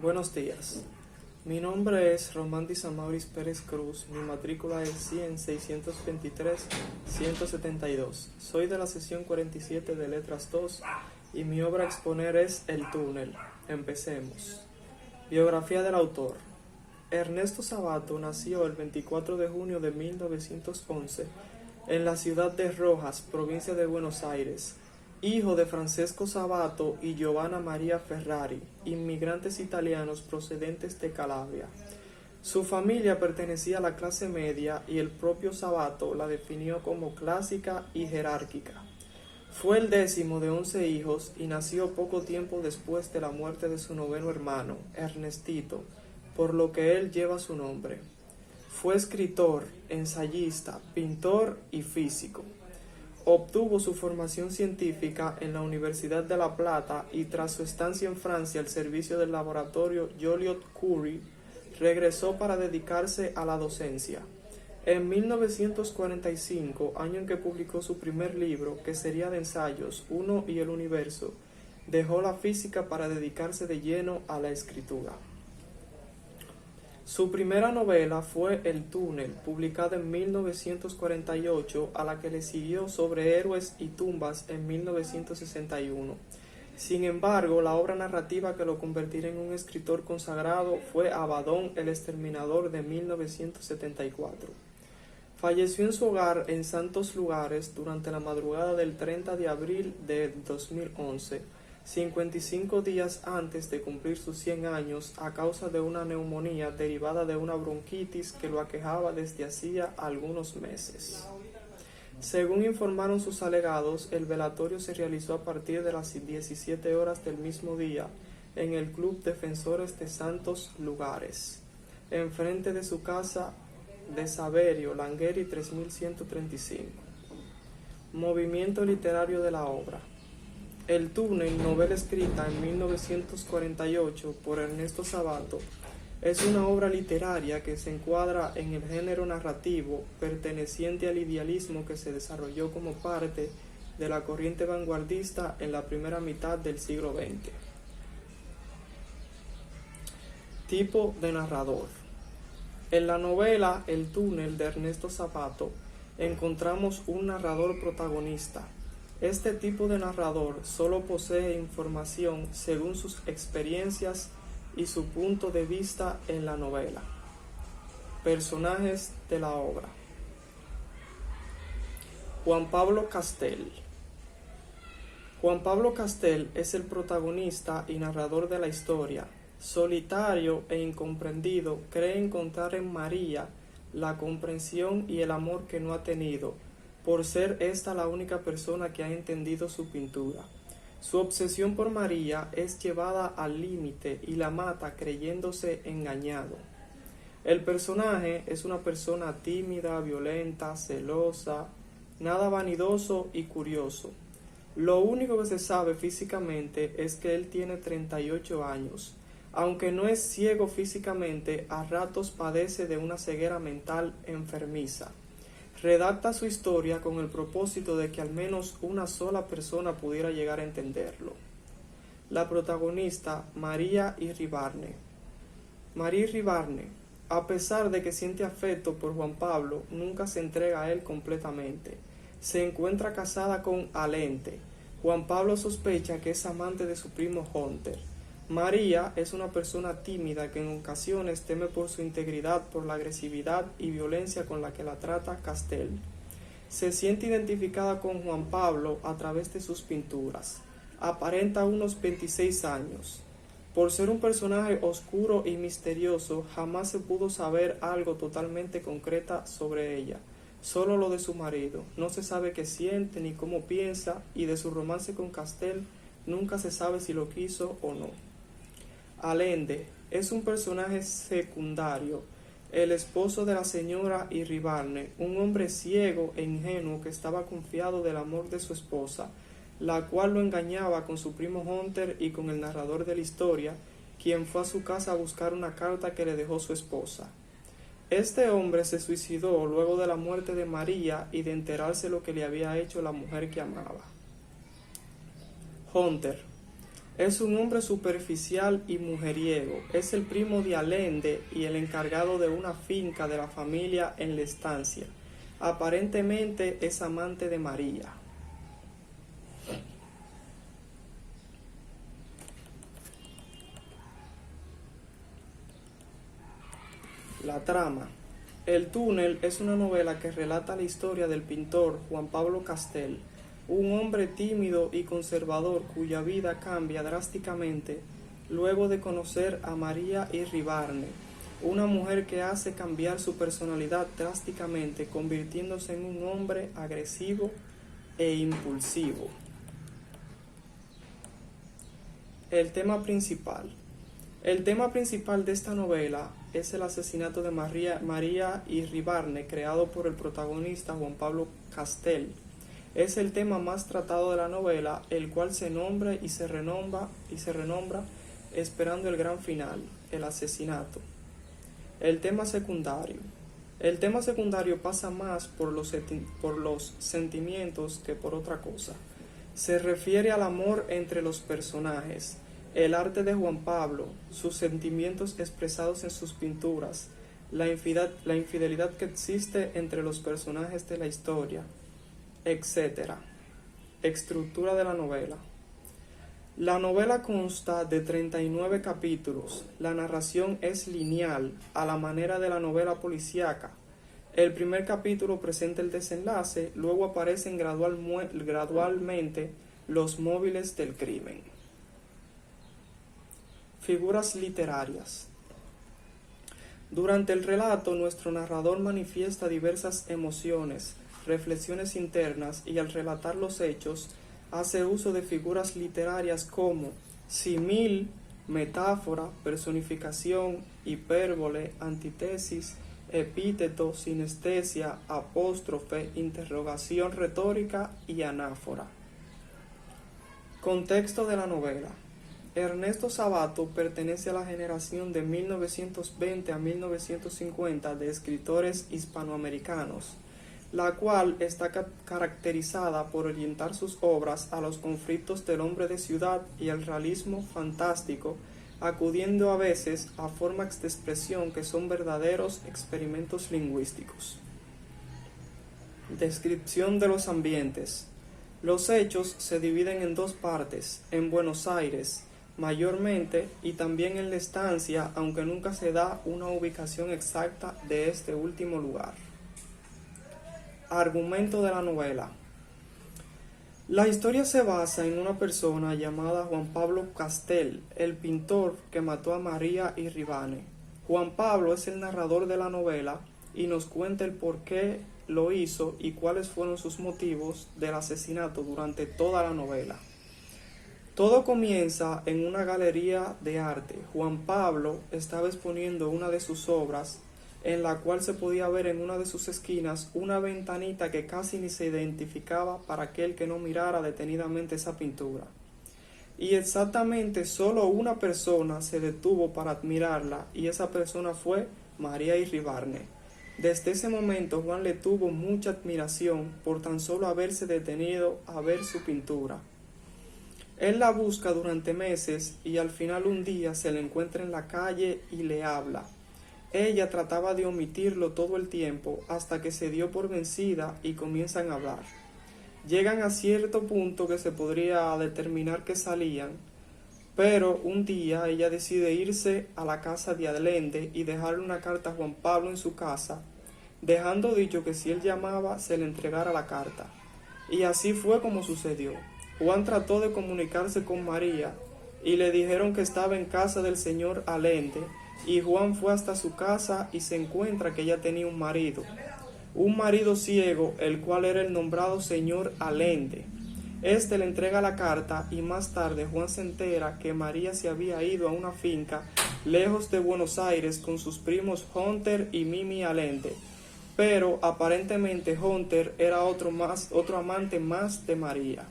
Buenos días. Mi nombre es Román Amauris Pérez Cruz. Mi matrícula es 100-623-172. Soy de la sesión 47 de Letras 2 y mi obra a exponer es El túnel. Empecemos. Biografía del autor. Ernesto Sabato nació el 24 de junio de 1911 en la ciudad de Rojas, provincia de Buenos Aires, hijo de Francesco Sabato y Giovanna Maria Ferrari, inmigrantes italianos procedentes de Calabria. Su familia pertenecía a la clase media y el propio Sabato la definió como clásica y jerárquica. Fue el 10º de 11 hijos y nació poco tiempo después de la muerte de su noveno hermano, Ernestito, por lo que él lleva su nombre. Fue escritor, ensayista, pintor y físico. Obtuvo su formación científica en la Universidad de La Plata y tras su estancia en Francia al servicio del laboratorio Joliot-Curie, regresó para dedicarse a la docencia. En 1945, año en que publicó su primer libro, que sería de ensayos, Uno y el Universo, dejó la física para dedicarse de lleno a la escritura. Su primera novela fue El túnel, publicada en 1948, a la que le siguió Sobre héroes y tumbas en 1961. Sin embargo, la obra narrativa que lo convertiría en un escritor consagrado fue Abadón el exterminador de 1974. Falleció en su hogar en Santos Lugares durante la madrugada del 30 de abril de 2011, 55 días antes de cumplir sus 100 años a causa de una neumonía derivada de una bronquitis que lo aquejaba desde hacía algunos meses. Según informaron sus alegados, el velatorio se realizó a partir de las 17 horas del mismo día en el Club Defensores de Santos Lugares, enfrente de su casa de Saverio Langueri 3135. Movimiento literario de la obra. El túnel, novela escrita en 1948 por Ernesto Sabato, es una obra literaria que se encuadra en el género narrativo perteneciente al idealismo que se desarrolló como parte de la corriente vanguardista en la primera mitad del siglo XX. Tipo de narrador. En la novela El túnel de Ernesto Sabato encontramos un narrador protagonista. Este tipo de narrador solo posee información según sus experiencias y su punto de vista en la novela. Personajes de la obra. Juan Pablo Castel. Juan Pablo Castel es el protagonista y narrador de la historia. Solitario e incomprendido, cree encontrar en María la comprensión y el amor que no ha tenido, por ser esta la única persona que ha entendido su pintura. Su obsesión por María es llevada al límite y la mata creyéndose engañado. El personaje es una persona tímida, violenta, celosa, nada vanidoso y curioso. Lo único que se sabe físicamente es que él tiene 38 años. Aunque no es ciego físicamente, a ratos padece de una ceguera mental enfermiza. Redacta su historia con el propósito de que al menos una sola persona pudiera llegar a entenderlo. La protagonista, María Iribarne. María Iribarne, a pesar de que siente afecto por Juan Pablo, nunca se entrega a él completamente. Se encuentra casada con Alente. Juan Pablo sospecha que es amante de su primo Hunter. María es una persona tímida que en ocasiones teme por su integridad por la agresividad y violencia con la que la trata Castel. Se siente identificada con Juan Pablo a través de sus pinturas. Aparenta unos 26 años. Por ser un personaje oscuro y misterioso, jamás se pudo saber algo totalmente concreta sobre ella. Solo lo de su marido. No se sabe qué siente ni cómo piensa, y de su romance con Castel nunca se sabe si lo quiso o no. Allende es un personaje secundario, el esposo de la señora Iribarne, un hombre ciego e ingenuo que estaba confiado del amor de su esposa, la cual lo engañaba con su primo Hunter y con el narrador de la historia, quien fue a su casa a buscar una carta que le dejó su esposa. Este hombre se suicidó luego de la muerte de María y de enterarse lo que le había hecho la mujer que amaba. Hunter. Es un hombre superficial y mujeriego. Es el primo de Allende y el encargado de una finca de la familia en la estancia. Aparentemente es amante de María. La trama. El túnel es una novela que relata la historia del pintor Juan Pablo Castel, un hombre tímido y conservador cuya vida cambia drásticamente luego de conocer a María Iribarne, una mujer que hace cambiar su personalidad drásticamente, convirtiéndose en un hombre agresivo e impulsivo. El tema principal. El tema principal de esta novela es el asesinato de María Iribarne, creado por el protagonista Juan Pablo Castel. Es el tema más tratado de la novela, el cual se nombra y se renombra esperando el gran final, el asesinato. El tema secundario. El tema secundario pasa más por los sentimientos que por otra cosa. Se refiere al amor entre los personajes, el arte de Juan Pablo, sus sentimientos expresados en sus pinturas, la infidelidad que existe entre los personajes de la historia, etc. Estructura de la novela. La novela consta de 39 capítulos. La narración es lineal, a la manera de la novela policíaca. El primer capítulo presenta el desenlace, luego aparecen gradualmente los móviles del crimen. Figuras literarias. Durante el relato, nuestro narrador manifiesta diversas emociones, reflexiones internas y al relatar los hechos, hace uso de figuras literarias como símil, metáfora, personificación, hipérbole, antítesis, epíteto, sinestesia, apóstrofe, interrogación retórica y anáfora. Contexto de la novela. Ernesto Sabato pertenece a la generación de 1920 a 1950 de escritores hispanoamericanos, la cual está caracterizada por orientar sus obras a los conflictos del hombre de ciudad y al realismo fantástico, acudiendo a veces a formas de expresión que son verdaderos experimentos lingüísticos. Descripción de los ambientes. Los hechos se dividen en dos partes, en Buenos Aires, mayormente, y también en la estancia, aunque nunca se da una ubicación exacta de este último lugar. Argumento de la novela. La historia se basa en una persona llamada Juan Pablo Castel, el pintor que mató a María Iribarne. Juan Pablo es el narrador de la novela y nos cuenta el por qué lo hizo y cuáles fueron sus motivos del asesinato durante toda la novela. Todo comienza en una galería de arte. Juan Pablo estaba exponiendo una de sus obras, en la cual se podía ver en una de sus esquinas una ventanita que casi ni se identificaba para aquel que no mirara detenidamente esa pintura. Y exactamente solo una persona se detuvo para admirarla, y esa persona fue María Iribarne. Desde ese momento Juan le tuvo mucha admiración por tan solo haberse detenido a ver su pintura. Él la busca durante meses y al final un día se le encuentra en la calle y le habla. Ella trataba de omitirlo todo el tiempo hasta que se dio por vencida y comienzan a hablar. Llegan a cierto punto que se podría determinar que salían, pero un día ella decide irse a la casa de Allende y dejarle una carta a Juan Pablo en su casa, dejando dicho que si él llamaba se le entregara la carta. Y así fue como sucedió. Juan trató de comunicarse con María y le dijeron que estaba en casa del señor Allende, y Juan fue hasta su casa y se encuentra que ella tenía un marido ciego, el cual era el nombrado señor Allende. Este le entrega la carta y más tarde Juan se entera que María se había ido a una finca lejos de Buenos Aires con sus primos Hunter y Mimi Allende, pero aparentemente Hunter era otro amante más de María.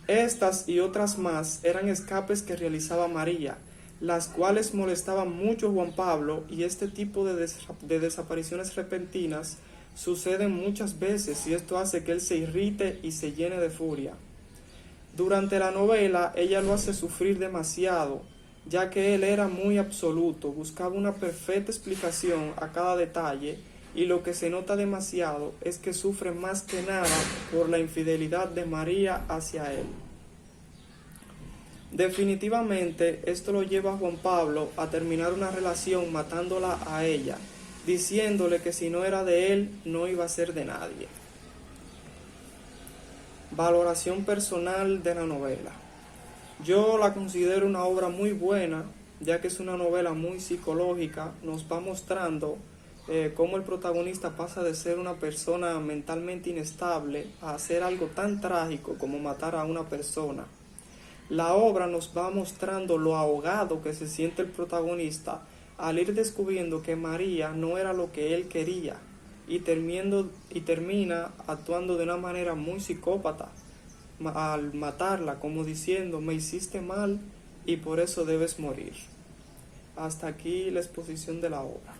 Estas y otras más eran escapes que realizaba María, las cuales molestaban mucho a Juan Pablo, y este tipo de desapariciones repentinas suceden muchas veces y esto hace que él se irrite y se llene de furia. Durante la novela ella lo hace sufrir demasiado, ya que él era muy absoluto, buscaba una perfecta explicación a cada detalle, y lo que se nota demasiado es que sufre más que nada por la infidelidad de María hacia él. Definitivamente esto lo lleva a Juan Pablo a terminar una relación matándola a ella, diciéndole que si no era de él no iba a ser de nadie. Valoración personal de la novela. Yo la considero una obra muy buena, ya que es una novela muy psicológica, nos va mostrando cómo el protagonista pasa de ser una persona mentalmente inestable a hacer algo tan trágico como matar a una persona. La obra nos va mostrando lo ahogado que se siente el protagonista al ir descubriendo que María no era lo que él quería y termina actuando de una manera muy psicópata al matarla, como diciendo: me hiciste mal y por eso debes morir. Hasta aquí la exposición de la obra.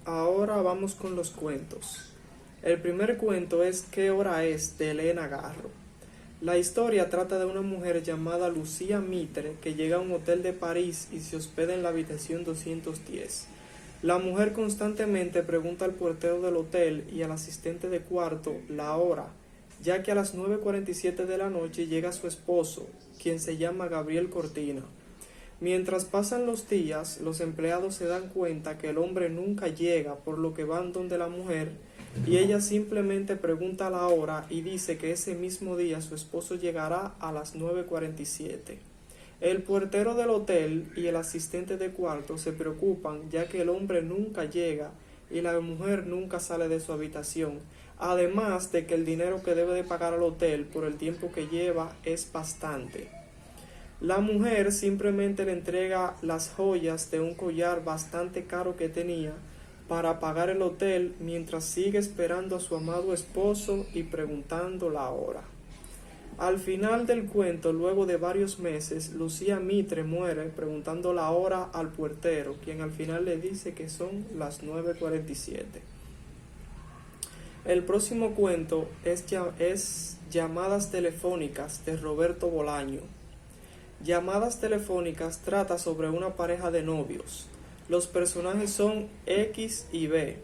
Ahora vamos con los cuentos. El primer cuento es ¿Qué hora es?, de Elena Garro. La historia trata de una mujer llamada Lucía Mitre que llega a un hotel de París y se hospeda en la habitación 210. La mujer constantemente pregunta al portero del hotel y al asistente de cuarto la hora, ya que a las 9:47 de la noche llega su esposo, quien se llama Gabriel Cortina. Mientras pasan los días, los empleados se dan cuenta que el hombre nunca llega, por lo que van donde la mujer, y ella simplemente pregunta la hora y dice que ese mismo día su esposo llegará a las 9:47. El portero del hotel y el asistente de cuarto se preocupan, ya que el hombre nunca llega y la mujer nunca sale de su habitación, además de que el dinero que debe de pagar al hotel por el tiempo que lleva es bastante. La mujer simplemente le entrega las joyas de un collar bastante caro que tenía para pagar el hotel, mientras sigue esperando a su amado esposo y preguntando la hora. Al final del cuento, luego de varios meses, Lucía Mitre muere preguntando la hora al puertero, quien al final le dice que son las 9:47. El próximo cuento es Llamadas telefónicas, de Roberto Bolaño. Llamadas telefónicas trata sobre una pareja de novios. Los personajes son X y B.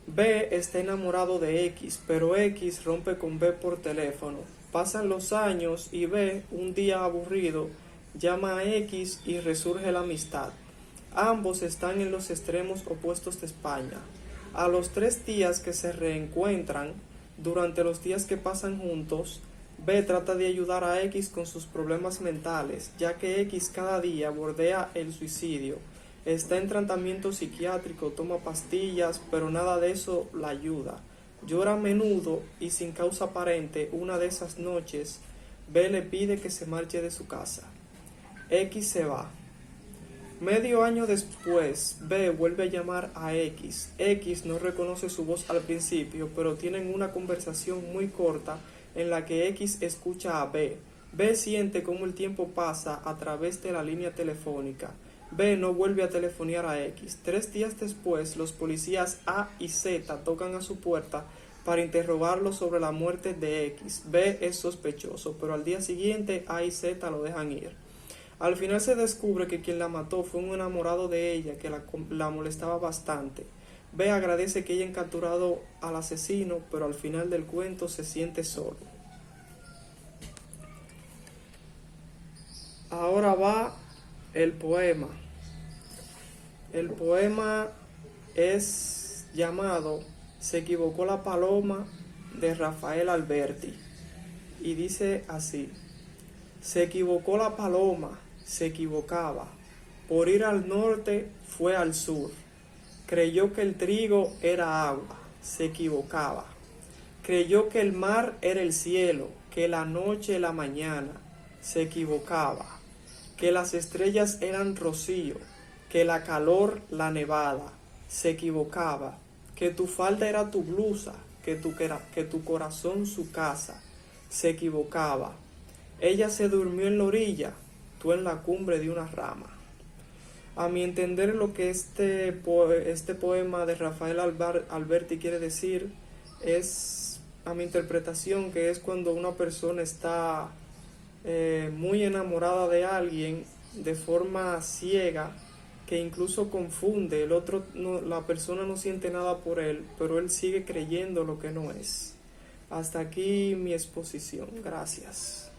B está enamorado de X, pero X rompe con B por teléfono. Pasan los años y B, un día aburrido, llama a X y resurge la amistad. Ambos están en los extremos opuestos de España. A los 3 días que se reencuentran, durante los días que pasan juntos, B trata de ayudar a X con sus problemas mentales, ya que X cada día bordea el suicidio. Está en tratamiento psiquiátrico, toma pastillas, pero nada de eso la ayuda. Llora a menudo y sin causa aparente. Una de esas noches, B le pide que se marche de su casa. X se va. Medio año después, B vuelve a llamar a X. X no reconoce su voz al principio, pero tienen una conversación muy corta en la que X escucha a B. B siente cómo el tiempo pasa a través de la línea telefónica. B no vuelve a telefonear a X. 3 días después, los policías A y Z tocan a su puerta para interrogarlo sobre la muerte de X. B es sospechoso, pero al día siguiente A y Z lo dejan ir. Al final se descubre que quien la mató fue un enamorado de ella que la molestaba bastante. B agradece que hayan capturado al asesino, pero al final del cuento se siente solo. Ahora va el poema. El poema es llamado Se equivocó la paloma, de Rafael Alberti, y dice así: se equivocó la paloma, se equivocaba, por ir al norte fue al sur, creyó que el trigo era agua, se equivocaba, creyó que el mar era el cielo, que la noche la mañana, se equivocaba, que las estrellas eran rocío, que la calor la nevada, se equivocaba, que tu falda era tu blusa, que tu corazón su casa, se equivocaba. Ella se durmió en la orilla, tú en la cumbre de una rama. A mi entender, lo que este poema de Rafael Alberti quiere decir es, a mi interpretación, que es cuando una persona está muy enamorada de alguien de forma ciega, que incluso confunde. El otro la persona no siente nada por él, pero él sigue creyendo lo que no es. Hasta aquí mi exposición. Gracias.